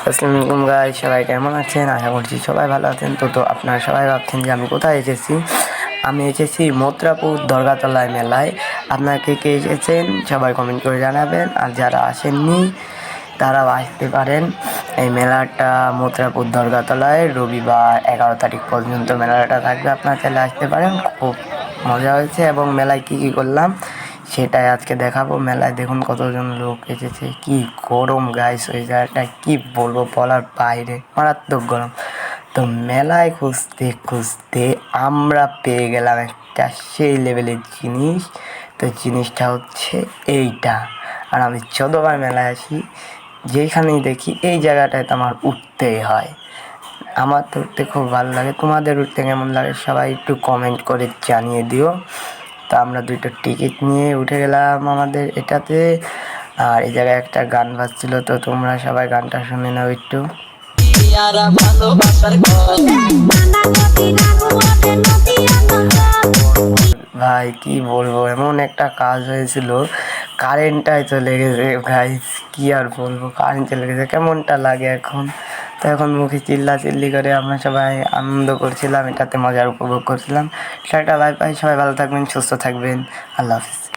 আসসালামু আলাইকুম গাইস, সবাই কেমন আছেন? আশা করছি সবাই ভালো আছেন। তো আপনারা সবাই ভাবছেন যে আমি কোথায় এসেছি। আমি এসেছি মথুরাপুর দরগাতলায় মেলায়। আপনারা কে কে এসেছেন সবাই কমেন্ট করে জানাবেন, আর যারা আসেননি তারাও আসতে পারেন। এই মেলাটা মথুরাপুর দরগাতলায় রবিবার 11 তারিখ পর্যন্ত মেলাটা থাকবে। আপনারা চাইলে আসতে পারেন। খুব মজা হয়েছে এবং মেলায় কী কী করলাম সেটাই আজকে দেখাবো। মেলায় দেখুন কতজন লোক এসেছে, কি গরম গাইস, ওই জায়গাটায় কি বলবো, বলার বাইরে, মারাত্মক গরম। তো মেলায় খুঁজতে খুঁজতে আমরা পেয়ে গেলাম একটা সেই লেভেলের জিনিস। তো জিনিসটা হচ্ছে এইটা। আর আমি যতবার মেলায় আসি, যেখানেই দেখি এই জায়গাটায় তো আমার উঠতেই হয়। আমার তো উঠতে খুব ভালো লাগে। তোমাদের উঠতে কেমন লাগে সবাই একটু কমেন্ট করে জানিয়ে দিও। তো আমরা দুটো টিকিট নিয়ে উঠে গেলাম আমাদের এটাতে। আর এই জায়গায় একটা গান বাজছিল, তো তোমরা সবাই গানটা শুনে নাও একটু। ভাই কি বলবো, এমন একটা কাজ হয়েছিল, কারেন্টটাই চলে গেছে ভাই। কি আর বলবো, কারেন্ট চলে গেছে, কেমনটা লাগে এখন। তো এখন মুখে চিল্লি করে আমরা সবাই আনন্দ করছিলাম, এটাতে মজার উপভোগ করছিলাম। টাটা বাই বাই, সবাই ভালো থাকবেন, সুস্থ থাকবেন, আল্লাহ হাফিজ।